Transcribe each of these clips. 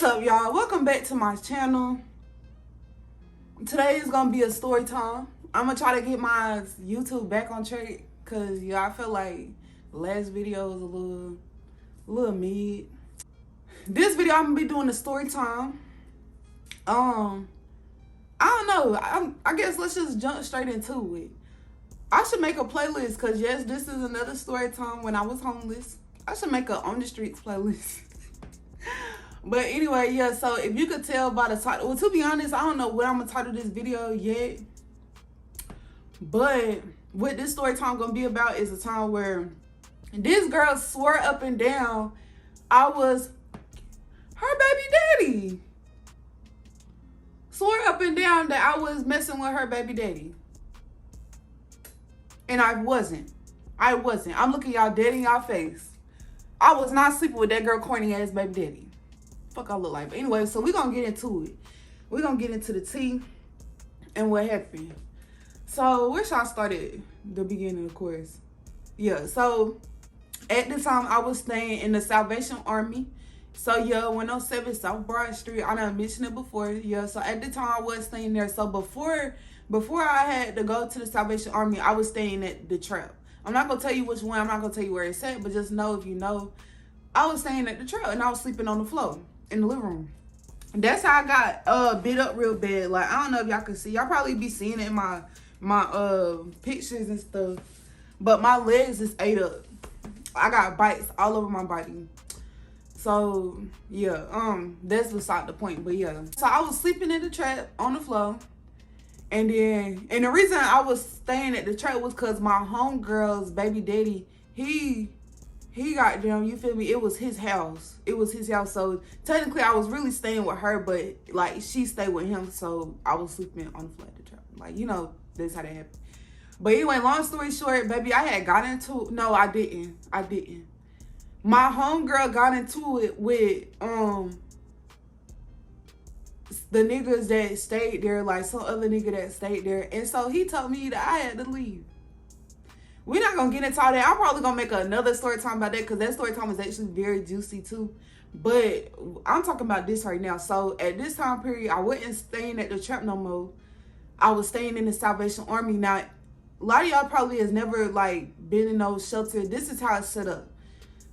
Up, y'all? Welcome back to my channel. Today is gonna be a story time. I'm gonna try to get my YouTube back on track because I feel like last video was a little mid. This video I'm gonna be doing a story time. I don't know. I guess let's just jump straight into it. I should make a playlist because yes, this is another story time when I was homeless. I should make a on the streets playlist. But anyway, yeah, so if you could tell by the title, well, to be honest, I don't know what I'm gonna title this video yet. But what this story time gonna be about is a time where this girl swore up and down I was her baby daddy. Swore up and down that I was messing with her baby daddy. And I wasn't. I'm looking y'all dead in y'all face. I was not sleeping with that girl corny ass baby daddy. Fuck I look like. But anyway, so we're gonna get into it. We're gonna get into the tea and what happened. So where should I start at? The beginning, of course. Yeah, so at the time I was staying in the Salvation Army. So yeah, 107 South Broad Street. I done mentioned it before. Yeah, so at the time I was staying there. So before I had to go to the Salvation Army, I was staying at the Trap. I'm not gonna tell you which one, I'm not gonna tell you where it's at, but just know if you know, I was staying at the Trap and I was sleeping on the floor in the living room. That's how I got bit up real bad. Like, I don't know if y'all can see. Y'all probably be seeing it in my pictures and stuff. But my legs is ate up. I got bites all over my body. So yeah, that's beside the point. But yeah. So I was sleeping in the Trap on the floor. And the reason I was staying at the Trap was because my homegirl's baby daddy, he got down, you feel me? It was his house. It was his house. So technically I was really staying with her, but like she stayed with him. So I was sleeping on the floor at the Trap. Like, you know, that's how that happened. But anyway, long story short, baby, I had got into, no, I didn't. My homegirl got into it with the niggas that stayed there, like some other nigga that stayed there. And so he told me that I had to leave. We're not gonna get into all that. I'm probably gonna make another story time about that because that story time is actually very juicy too. But I'm talking about this right now. So at this time period, I wasn't staying at the Trap no more. I was staying in the Salvation Army. Now, a lot of y'all probably has never like been in no shelter. This is how it's set up.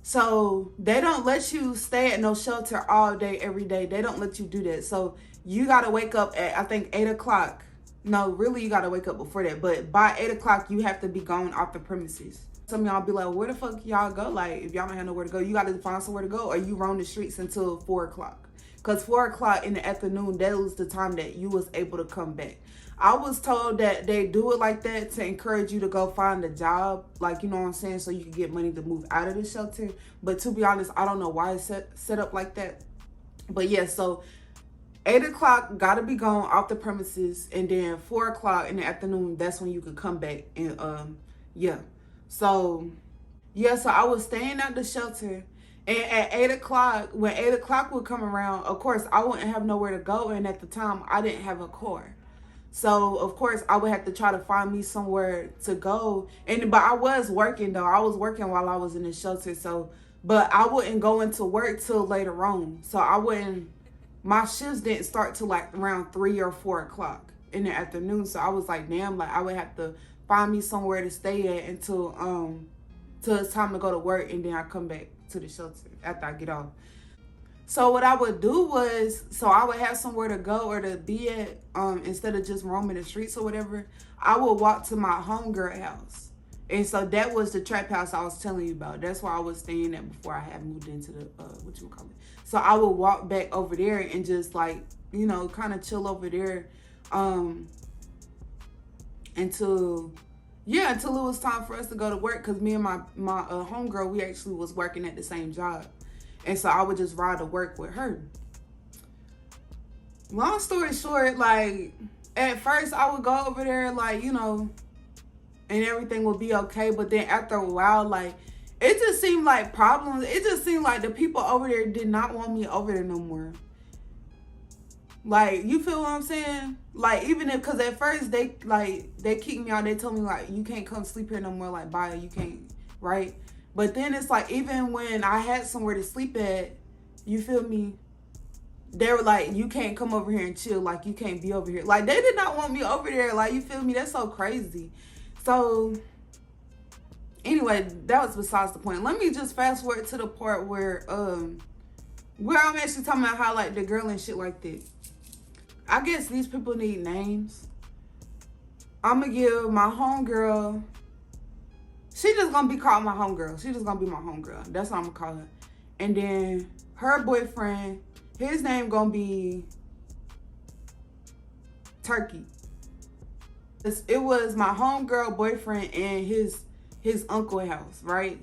So they don't let you stay at no shelter all day, every day. They don't let you do that. So you gotta wake up at, I think, 8 o'clock. No, really, you gotta wake up before that. But by 8 o'clock, you have to be gone off the premises. Some of y'all be like, where the fuck y'all go? Like, if y'all don't have nowhere to go, you gotta find somewhere to go, or you roam the streets until 4 o'clock. Because 4 o'clock in the afternoon, that was the time that you was able to come back. I was told that they do it like that to encourage you to go find a job. Like, you know what I'm saying? So you can get money to move out of the shelter. But to be honest, I don't know why it's set up like that. But yeah, so 8 o'clock, gotta be gone off the premises, and then 4 o'clock in the afternoon, that's when you could come back. And yeah. So yeah, so I was staying at the shelter, and at 8 o'clock, when 8 o'clock would come around, of course, I wouldn't have nowhere to go, and at the time, I didn't have a car. So of course, I would have to try to find me somewhere to go. But I was working though. I was working while I was in the shelter. So, but I wouldn't go into work till later on. So I wouldn't. My shifts didn't start till like around 3 or 4 o'clock in the afternoon. So I was like, damn, like I would have to find me somewhere to stay at until till it's time to go to work, and then I come back to the shelter after I get off. So what I would do was, so I would have somewhere to go or to be at, instead of just roaming the streets or whatever, I would walk to my homegirl house. And so that was the Trap house I was telling you about. That's where I was staying at before I had moved into the, So I would walk back over there and just like, you know, kind of chill over there until it was time for us to go to work. Because me and my homegirl, we actually was working at the same job. And so I would just ride to work with her. Long story short, like, at first I would go over there, like, you know, and everything would be okay. But then after a while, like, it just seemed like problems. It just seemed like the people over there did not want me over there no more. Like, you feel what I'm saying? Like, even if, because at first they kicked me out. They told me, like, you can't come sleep here no more. Like, bye, you can't, right? But then it's like, even when I had somewhere to sleep at, you feel me? they were like, you can't come over here and chill. Like, you can't be over here. Like, they did not want me over there. Like, you feel me? That's so crazy. So, anyway, that was besides the point. Let me just fast forward to the part where I'm actually talking about how, like, the girl and shit like that. I guess these people need names. I'm going to give my homegirl, she just going to be called my homegirl. She just going to be my homegirl. That's what I'm going to call her. And then her boyfriend, his name going to be Turkey. It was my homegirl boyfriend and his uncle house, right?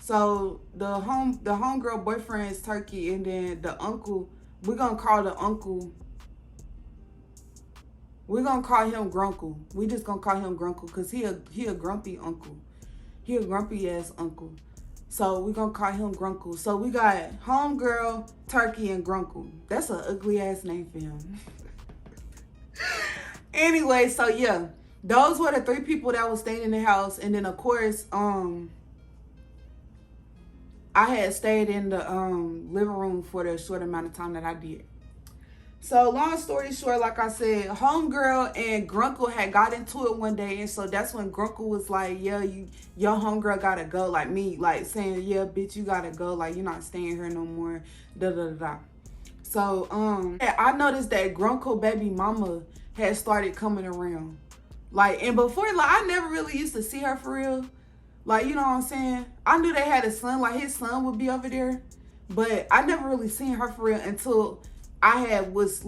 So the homegirl boyfriend is Turkey, and then the uncle, we're gonna call the uncle, we're gonna call him Grunkle. We just gonna call him Grunkle because he a grumpy uncle. He a grumpy ass uncle. So we're gonna call him Grunkle. So we got homegirl, Turkey, and Grunkle. That's an ugly ass name for him. Anyway, so yeah, those were the 3 people that was staying in the house. And then of course, I had stayed in the living room for the short amount of time that I did. So long story short, like I said, homegirl and Grunkle had got into it one day. And so that's when Grunkle was like, yeah, your homegirl gotta go. Like me, like saying, yeah, bitch, you gotta go. Like, you're not staying here no more. Da da da da. So I noticed that Grunkle baby mama had started coming around. Like, and before, like, I never really used to see her for real. Like, you know what I'm saying? I knew they had a son, like his son would be over there. But I never really seen her for real until I was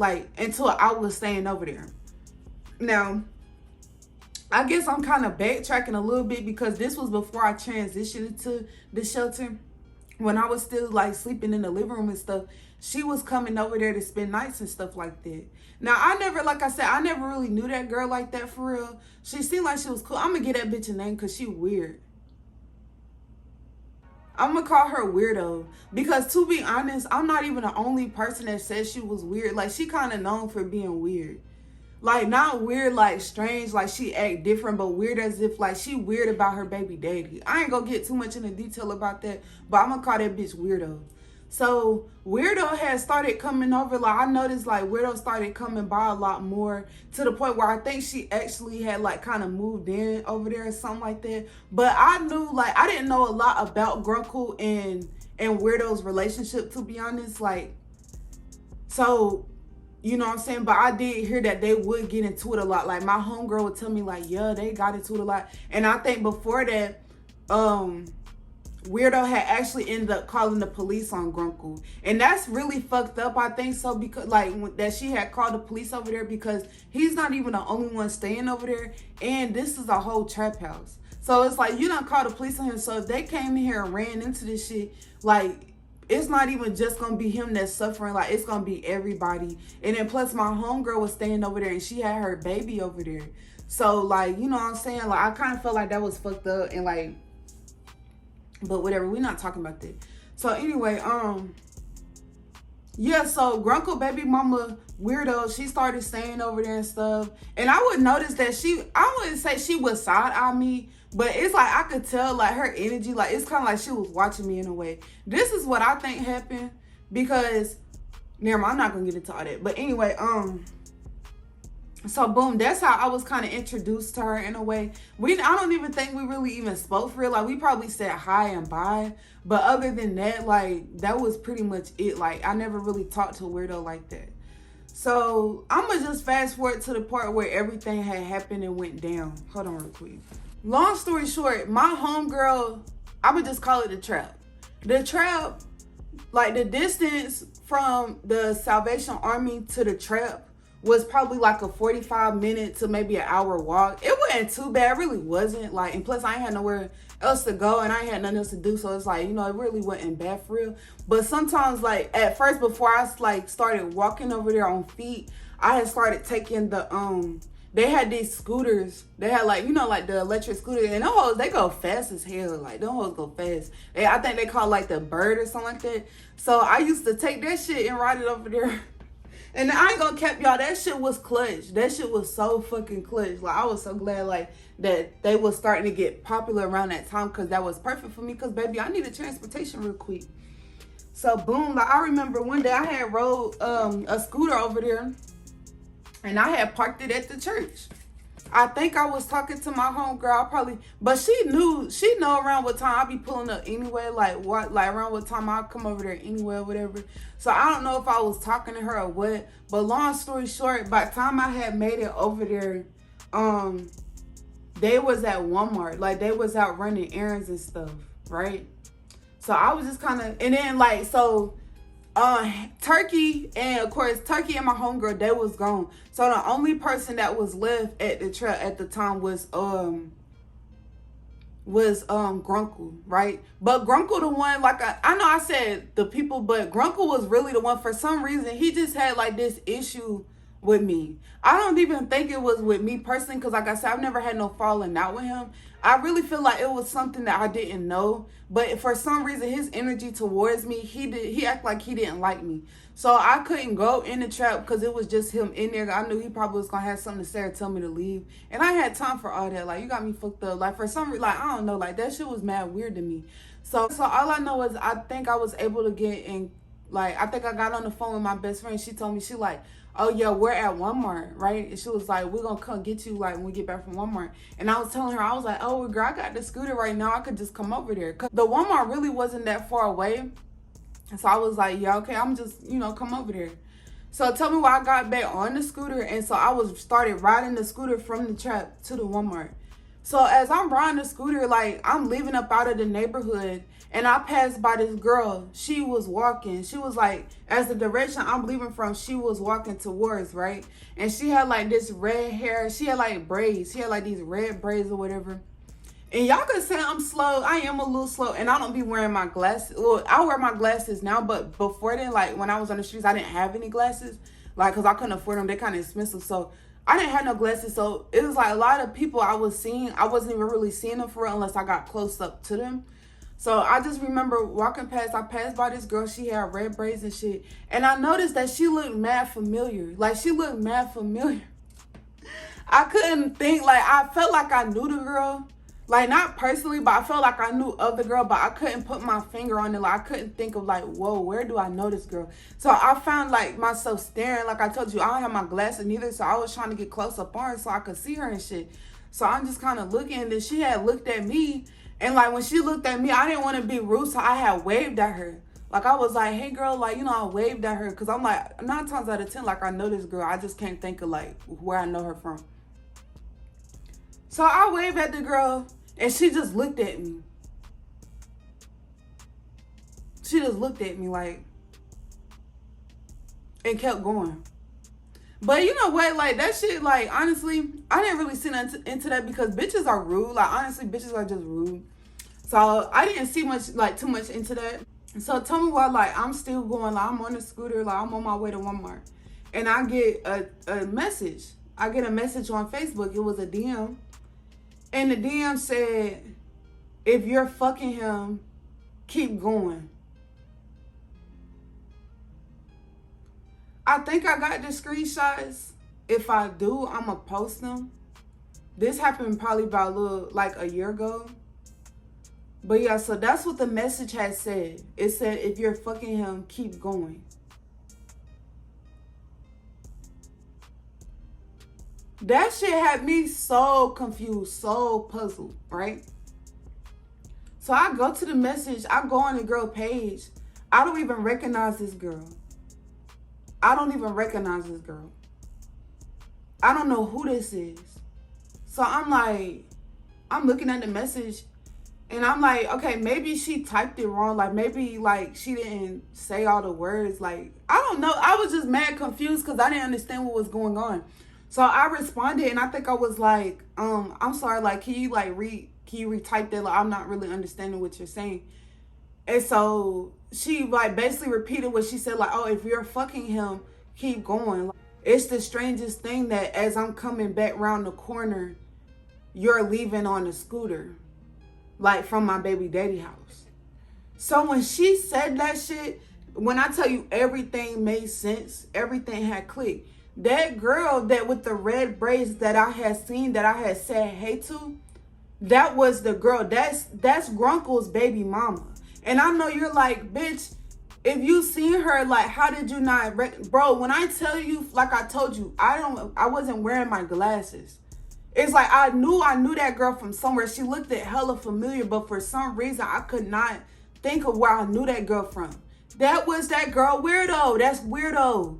staying over there. Now, I guess I'm kind of backtracking a little bit because this was before I transitioned into the shelter. When I was still like sleeping in the living room and stuff, she was coming over there to spend nights and stuff like that. Now, like I said, I never really knew that girl like that for real. She seemed like she was cool. I'm going to give that bitch a name because she weird. I'm going to call her Weirdo. Because to be honest, I'm not even the only person that says she was weird. Like, she kind of known for being weird. Like, not weird, like strange, like she act different, but weird as if like she weird about her baby daddy. I ain't gonna get too much into detail about that, but I'm gonna call that bitch Weirdo. So Weirdo had started coming over. Like, I noticed like Weirdo started coming by a lot more, to the point where I think she actually had like kind of moved in over there or something like that. But I knew, like, I didn't know a lot about Grunkle and Weirdo's relationship, to be honest. Like, so, you know what I'm saying? But I did hear that they would get into it a lot. Like, my homegirl would tell me like, yeah, they got into it a lot. And I think before that, Weirdo had actually ended up calling the police on Grunkle. And that's really fucked up, I think so, because like that she had called the police over there, because he's not even the only one staying over there. And this is a whole trap house. So it's like, you don't call the police on him. So if they came in here and ran into this shit, like, it's not even just gonna be him that's suffering. Like, it's gonna be everybody. And then plus my homegirl was staying over there and she had her baby over there. So like, you know what I'm saying? Like, I kind of felt like that was fucked up, and like, but whatever, we're not talking about that. So anyway, yeah, so Grunkle baby mama Weirdo, she started staying over there and stuff. And I would notice that I wouldn't say she would side-eye me, but it's like I could tell like her energy, like it's kind of like she was watching me in a way. This is what I think happened, because never mind, I'm not gonna get into all that. But anyway, so boom, that's how I was kind of introduced to her in a way. I don't even think we really even spoke for real. Like, we probably said hi and bye, but other than that, like, that was pretty much it. Like, I never really talked to Weirdo like that. So I'm gonna just fast forward to the part where everything had happened and went down. Hold on real quick. Long story short, my homegirl, I'm gonna just call it the trap. The trap, like, the distance from the Salvation Army to the trap was probably like a 45-minute to maybe an hour walk. It wasn't too bad. It really wasn't. Like, and plus I ain't had nowhere else to go and I ain't had nothing else to do. So it's like, you know, it really wasn't bad for real. But sometimes, like, at first, before I like started walking over there on feet, I had started taking the they had these scooters. They had, like, you know, like the electric scooters, and them hoes, they go fast as hell. Like, them hoes go fast. I think they call it like the Bird or something like that. So I used to take that shit and ride it over there. And I ain't gonna cap y'all, that shit was clutch. That shit was so fucking clutch. Like, I was so glad, like, that they was starting to get popular around that time, because that was perfect for me, because, baby, I needed transportation real quick. So boom, like I remember one day I had rode a scooter over there and I had parked it at the church. I think I was talking to my homegirl, but she know around what time I be pulling up anyway, like around what time I come over there anyway or whatever. So I don't know if I was talking to her or what, but long story short, by the time I had made it over there, they was at Walmart, like they was out running errands and stuff, right? So I was just kind of, and then like, so Turkey and my homegirl, they was gone. So the only person that was left at the trail at the time was Grunkle, right? But Grunkle the one, like I know I said the people, but Grunkle was really the one. For some reason, he just had like this issue with me. I don't even think it was with me personally, because like I said, I've never had no falling out with him. I really feel like it was something that I didn't know, but for some reason his energy towards me, he acted like he didn't like me. So I couldn't go in the trap because it was just him in there. I knew he probably was gonna have something to say or tell me to leave, and I had time for all that. Like, you got me fucked up. Like, for some reason, like, I don't know, like that shit was mad weird to me. So all I know is I think I was able to get in. Like, I think I got on the phone with my best friend. She told me, she like, oh yeah, we're at Walmart, right? And she was like, we're gonna come get you like when we get back from Walmart. And I was telling her, I was like, oh girl, I got the scooter right now, I could just come over there, because the Walmart really wasn't that far away. And so I was like, yeah, okay, I'm just, come over there. So tell me why I got back on the scooter. And so I started riding the scooter from the trap to the Walmart. So as I'm riding the scooter, like I'm leaving up out of the neighborhood, and I passed by this girl. She was walking. She was like, as the direction I'm leaving from, she was walking towards, right? And she had like this red hair. She had like braids. She had like these red braids or whatever. And y'all could say I'm slow. I am a little slow, and I don't be wearing my glasses. Well, I wear my glasses now, but before then, like when I was on the streets, I didn't have any glasses, like because I couldn't afford them. They're kind of expensive, so I didn't have no glasses. So it was like a lot of people I was seeing, I wasn't even really seeing them for real unless I got close up to them. So I just remember walking past, I passed by this girl, she had red braids and shit, and I noticed that she looked mad familiar. Like, she looked mad familiar. I couldn't think, like, I felt like I knew the girl. Like, not personally, but I felt like I knew of the girl, but I couldn't put my finger on it. Like, I couldn't think of, like, whoa, where do I know this girl? So I found, like, myself staring. Like I told you, I don't have my glasses neither, so I was trying to get close up on her so I could see her and shit. So I'm just kind of looking, and then she had looked at me, and, like, when she looked at me, I didn't want to be rude, so I had waved at her. Like, I was like, hey, girl, like, I waved at her, because I'm, like, 9 times out of 10, like, I know this girl. I just can't think of, like, where I know her from. So I waved at the girl, and she just looked at me. She just looked at me, like, and kept going. But you know what? Like, that shit, like, honestly, I didn't really sit into that because bitches are rude. Like, honestly, bitches are just rude. So I didn't see too much into that. So tell me why, like, I'm still going, like, I'm on the scooter, like, I'm on my way to Walmart. And I get a message. I get a message on Facebook. It was a DM. And the DM said, if you're fucking him, keep going. I think I got the screenshots. If I do, I'm going to post them. This happened probably about a year ago. But yeah, so that's what the message had said. It said, if you're fucking him, keep going. That shit had me so confused, so puzzled, right? So I go to the message, I go on the girl page. I don't even recognize this girl. I don't even recognize this girl. I don't know who this is. So I'm like, I'm looking at the message, and I'm like, okay, maybe she typed it wrong. Like, maybe, like, she didn't say all the words. Like, I don't know. I was just mad confused because I didn't understand what was going on. So I responded, and I think I was like, I'm sorry, like, can you retype that? Like, I'm not really understanding what you're saying. And so she, like, basically repeated what she said, like, oh, if you're fucking him, keep going. It's the strangest thing that as I'm coming back around the corner, you're leaving on a scooter, like, from my baby daddy house. So when she said that shit, when I tell you everything made sense, everything had clicked. That girl that with the red braids that I had seen, that I had said hey to, that was the girl. That's Grunkle's baby mama. And I know you're like, bitch, If you seen her, like, how did you not bro, when I tell you, like I told you, I wasn't wearing my glasses. It's like I knew that girl from somewhere. She looked at hella familiar, but for some reason I could not think of where I knew that girl from. That was that girl Weirdo. That's Weirdo.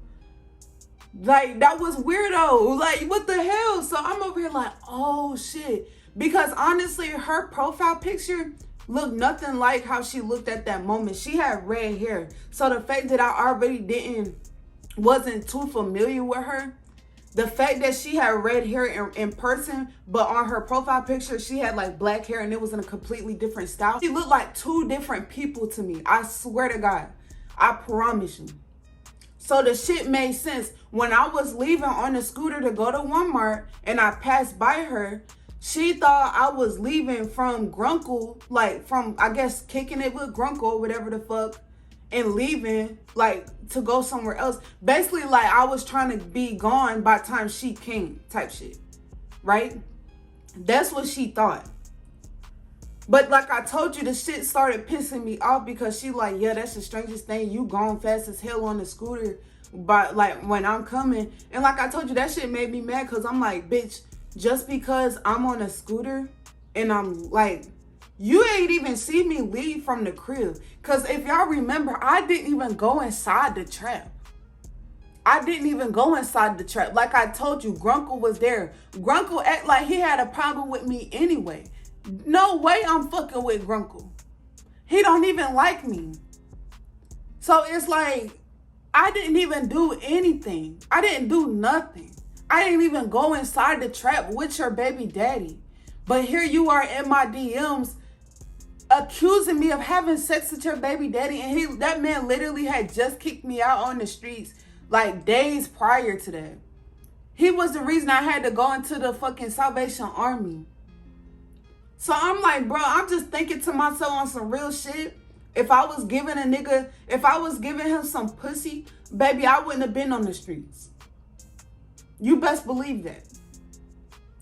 Like, that was Weirdo. Like, what the hell? So I'm over here like, oh shit. Because honestly, her profile picture looked nothing like how she looked at that moment. She had red hair. So the fact that I already wasn't too familiar with her, the fact that she had red hair in person, but on her profile picture, she had like black hair and it was in a completely different style. She looked like two different people to me. I swear to God. I promise you. So the shit made sense. When I was leaving on the scooter to go to Walmart and I passed by her, she thought I was leaving from Grunkle, like from, I guess, kicking it with Grunkle or whatever the fuck, and leaving, like, to go somewhere else. Basically, like, I was trying to be gone by the time she came, type shit, right? That's what she thought. But like I told you, the shit started pissing me off because she like, yeah, that's the strangest thing. You gone fast as hell on the scooter, but like when I'm coming. And like I told you, that shit made me mad because I'm like, bitch, just because I'm on a scooter and I'm like, you ain't even see me leave from the crib. Because if y'all remember, I didn't even go inside the trap. I didn't even go inside the trap. Like I told you, Grunkle was there. Grunkle act like he had a problem with me anyway. No way I'm fucking with Grunkle. He don't even like me. So it's like, I didn't even do anything. I didn't do nothing. I didn't even go inside the trap with your baby daddy. But here you are in my DMs accusing me of having sex with your baby daddy. And that man literally had just kicked me out on the streets like days prior to that. He was the reason I had to go into the fucking Salvation Army. So I'm like, bro, I'm just thinking to myself on some real shit. If I was giving him some pussy, baby, I wouldn't have been on the streets. You best believe that.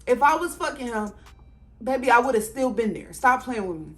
If I was fucking him, baby, I would have still been there. Stop playing with me.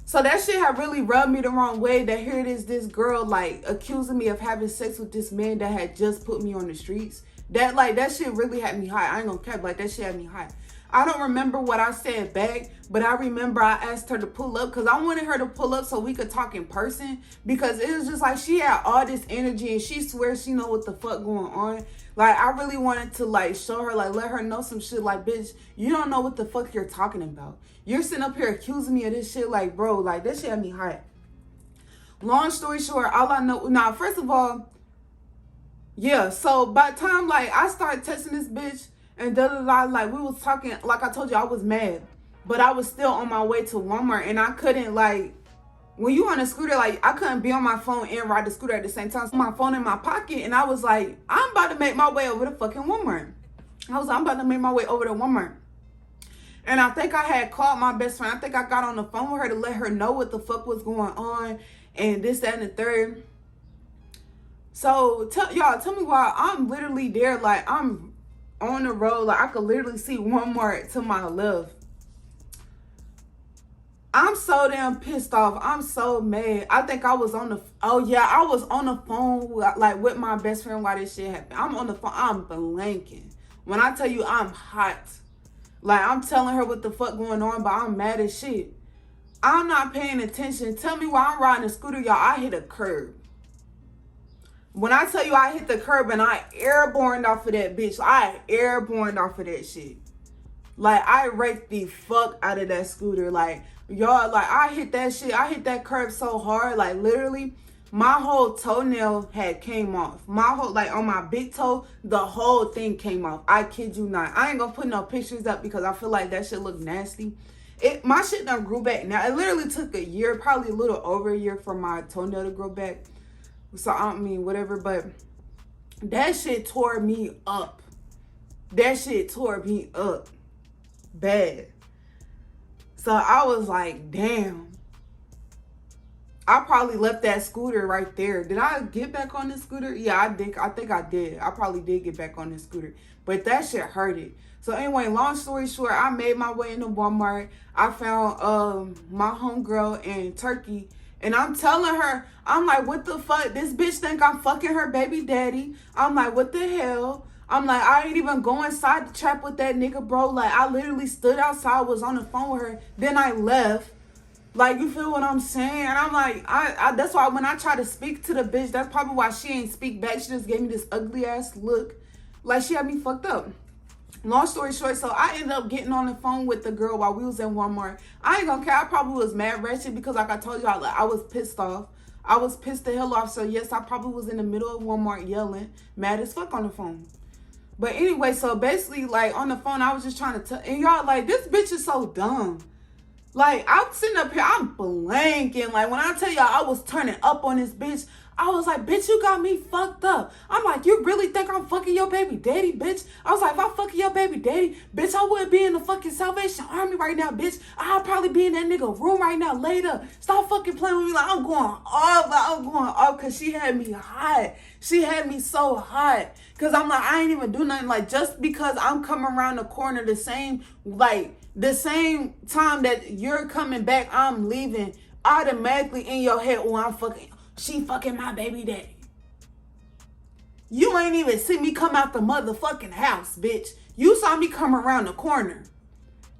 So that shit had really rubbed me the wrong way, that here it is, this girl like accusing me of having sex with this man that had just put me on the streets. That shit really had me hot. I ain't gonna cap, like that shit had me hot. I don't remember what I said back, but I remember I asked her to pull up because I wanted her to pull up so we could talk in person, because it was just like she had all this energy and she swears she know what the fuck going on. Like, I really wanted to like show her, like let her know some shit, like, bitch, you don't know what the fuck you're talking about. You're sitting up here accusing me of this shit, like, bro, like that shit had me hot. Long story short, all I know, now, first of all, yeah, so by the time like I started texting this bitch, and like we was talking, like I told you, I was mad, but I was still on my way to Walmart, and I couldn't, like, when you on a scooter, like I couldn't be on my phone and ride the scooter at the same time. So my phone in my pocket, and I was like, I'm about to make my way over to fucking Walmart. I'm about to make my way over to Walmart. And I think I had called my best friend. I think I got on the phone with her to let her know what the fuck was going on and this, that, and the third. So tell me why I'm literally there, like I'm on the road, like I could literally see Walmart to my left. I'm so damn pissed off. I'm so mad. I think I was on the, I was on the phone like with my best friend while this shit happened. I'm on the phone, I'm blanking. When I tell you I'm hot, like I'm telling her what the fuck going on, but I'm mad as shit. I'm not paying attention. Tell me why I'm riding a scooter, y'all. I hit a curb. When I tell you I hit the curb and I airborned off of that bitch, I airborned off of that shit. Like, I raked the fuck out of that scooter. Like, y'all, like, I hit that shit. I hit that curb so hard. Like, literally, my whole toenail had came off. My whole, like, on my big toe, the whole thing came off. I kid you not. I ain't gonna put no pictures up because I feel like that shit look nasty. My shit done grew back. Now, it literally took a year, probably a little over a year for my toenail to grow back. So, I mean, whatever, but that shit tore me up. That shit tore me up bad. So, I was like, damn. I probably left that scooter right there. Did I get back on the scooter? Yeah, I did. I think I did. I probably did get back on the scooter. But that shit hurted. So, anyway, long story short, I made my way into Walmart. I found my homegirl and Turkey. And I'm telling her, I'm like, what the fuck? This bitch think I'm fucking her baby daddy. I'm like, what the hell? I'm like, I ain't even go inside the trap with that nigga, bro. Like, I literally stood outside, was on the phone with her. Then I left. Like, you feel what I'm saying? And I'm like, that's why when I try to speak to the bitch, that's probably why she ain't speak back. She just gave me this ugly ass look. Like, she had me fucked up. Long story short, so I ended up getting on the phone with the girl while we was in Walmart. I ain't gonna care. I probably was mad wretched because, like I told y'all, like, I was pissed off. I was pissed the hell off. So, yes, I probably was in the middle of Walmart yelling, mad as fuck on the phone. But anyway, so basically, like, on the phone, I was just trying to tell, and y'all, like, this bitch is so dumb. Like, I'm sitting up here, I'm blanking. Like, when I tell y'all I was turning up on this bitch, I was like, bitch, you got me fucked up. I'm like, you really think I'm fucking your baby daddy, bitch? I was like, if I fucking your baby daddy, bitch, I wouldn't be in the fucking Salvation Army right now, bitch. I'll probably be in that nigga room right now later. Stop fucking playing with me. Like, I'm going off, because she had me hot. She had me so hot. Because I'm like, I ain't even do nothing. Like, just because I'm coming around the corner the same time that you're coming back, I'm leaving, automatically in your head, oh, she fucking my baby daddy. You ain't even see me come out the motherfucking house, bitch. You saw me come around the corner.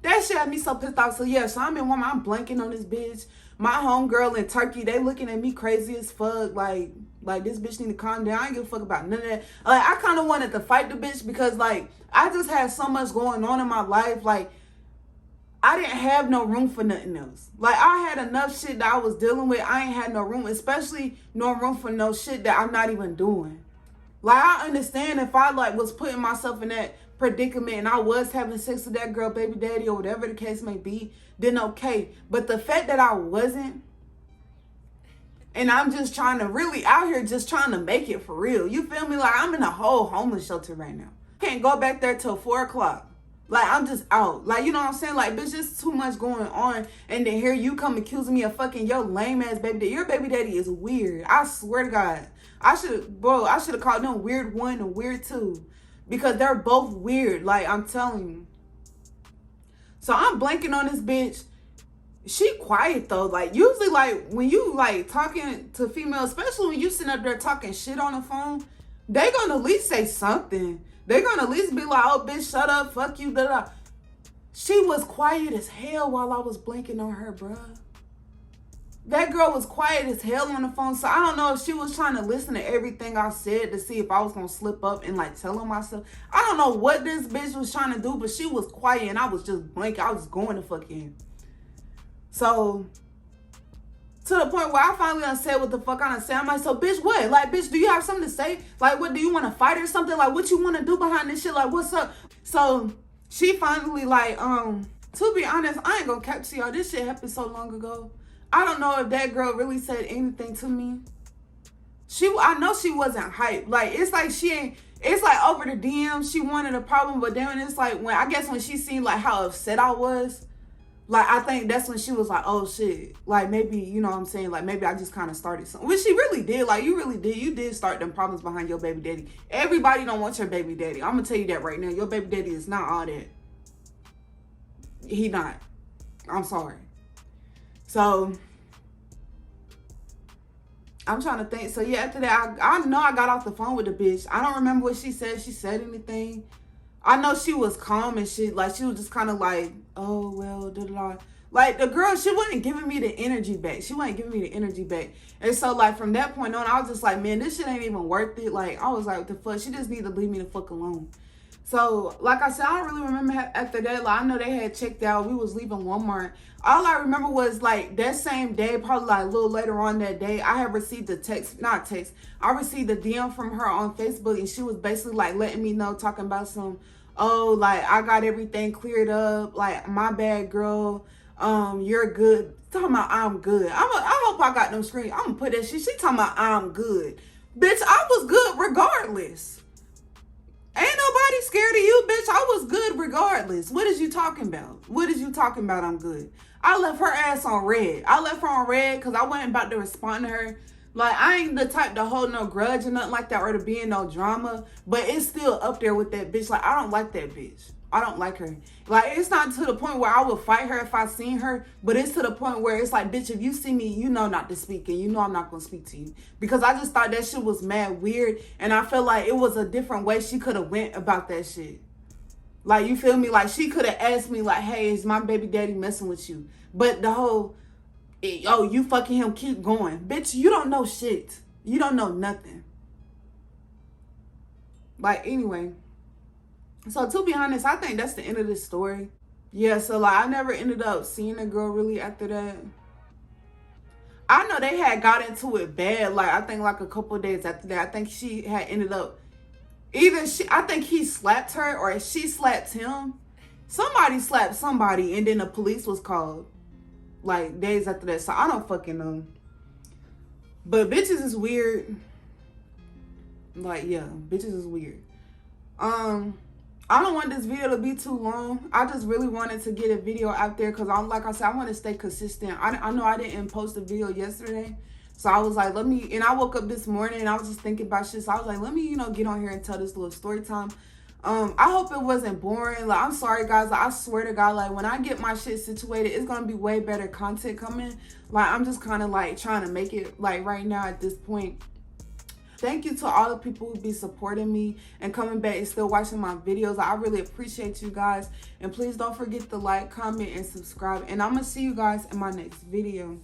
That shit had me so pissed off. So yeah, so I'm in Walmart, I'm blanking on this bitch. My homegirl in Turkey, they looking at me crazy as fuck. Like this bitch need to calm down. I ain't give a fuck about none of that. Like, I kind of wanted to fight the bitch because, like, I just had so much going on in my life. Like, I didn't have no room for nothing else. Like, I had enough shit that I was dealing with. I ain't had no room, especially no room for no shit that I'm not even doing. Like, I understand if I, like, was putting myself in that predicament and I was having sex with that girl, baby daddy, or whatever the case may be, then okay. But the fact that I wasn't, and I'm just trying to really out here just trying to make it for real. You feel me? Like, I'm in a whole homeless shelter right now. Can't go back there till 4 o'clock. Like, I'm just out. Like, you know what I'm saying? Like, bitch, there's too much going on. And then here you come accusing me of fucking your lame ass baby daddy. Your baby daddy is weird. I swear to God. I should have called them weird 1 and weird 2. Because they're both weird. Like, I'm telling you. So I'm blanking on this bitch. She quiet though. Like, usually, like, when you like talking to females, especially when you sitting up there talking shit on the phone, they gonna at least say something. They gonna at least be like, oh bitch, shut up, fuck you, da da. She was quiet as hell while I was blinking on her, bruh. That girl was quiet as hell on the phone. So I don't know if she was trying to listen to everything I said to see if I was gonna slip up and like tell her myself. I don't know what this bitch was trying to do, but she was quiet and I was just blinking. I was going to fuck in. So, to the point where I finally done said what the fuck I done said. I'm like, so bitch, what? Like, bitch, do you have something to say? Like, what, do you want to fight or something? Like, what you want to do behind this shit? Like, what's up? So, she finally, like, to be honest, I ain't gonna cap to y'all. This shit happened so long ago. I don't know if that girl really said anything to me. I know she wasn't hyped. Like, it's like she ain't, it's like over the DM, she wanted a problem, but then it's like, when she seen, like, how upset I was, like, I think that's when she was like, oh, shit. Like, maybe, you know what I'm saying? Like, maybe I just kind of started something. Which she really did. Like, you really did. You did start them problems behind your baby daddy. Everybody don't want your baby daddy. I'm going to tell you that right now. Your baby daddy is not all that. He not. I'm sorry. So, I'm trying to think. So, yeah, after that, I know I got off the phone with the bitch. I don't remember what she said. She said anything. I know she was calm and shit. Like, she was just kind of like, oh, well, da-da-da. Like, the girl, she wasn't giving me the energy back. She wasn't giving me the energy back. And so, like, from that point on, I was just like, man, this shit ain't even worth it. Like, I was like, what the fuck? She just need to leave me the fuck alone. So, like I said, I don't really remember after that. Like, I know they had checked out. We was leaving Walmart. All I remember was, like, that same day, probably, like, a little later on that day, I had received I received a DM from her on Facebook, and she was basically, like, letting me know, talking about some, oh, like, I got everything cleared up. Like, my bad, girl. You're good. Talking about I'm good. I hope I got them screens. I'm gonna put that shit. She talking about I'm good. Bitch, I was good regardless. Ain't nobody scared of you, bitch. I was good regardless. What is you talking about? What is you talking about? I'm good. I left her ass on red. I left her on red because I wasn't about to respond to her. Like, I ain't the type to hold no grudge or nothing like that or to be in no drama. But it's still up there with that bitch. Like, I don't like that bitch. I don't like her. Like, it's not to the point where I would fight her if I seen her, but it's to the point where it's like, bitch, if you see me, you know not to speak, and you know I'm not gonna speak to you. Because I just thought that shit was mad weird, and I felt like it was a different way she could have went about that shit. Like, you feel me? Like, she could have asked me, like, hey, is my baby daddy messing with you? But the whole, oh, you fucking him, keep going. Bitch, you don't know shit. You don't know nothing. Like, anyway. So, to be honest, I think that's the end of this story. Yeah, so, like, I never ended up seeing the girl really after that. I know they had got into it bad, like, I think, like, a couple of days after that. I think she had ended up, I think he slapped her or she slapped him. Somebody slapped somebody, and then the police was called, like, days after that. So, I don't fucking know. But bitches is weird. Like, yeah, bitches is weird. I don't want this video to be too long. I just really wanted to get a video out there because like I said, I want to stay consistent. I know I didn't post a video yesterday. So I was like, and I woke up this morning and I was just thinking about shit. So I was like, let me, get on here and tell this little story time. I hope it wasn't boring. Like, I'm sorry, guys. Like, I swear to God, like, when I get my shit situated, it's going to be way better content coming. Like, I'm just kind of, like, trying to make it, like, right now at this point. Thank you to all the people who be supporting me and coming back and still watching my videos. I really appreciate you guys. And please don't forget to like, comment, and subscribe. And I'm going to see you guys in my next video.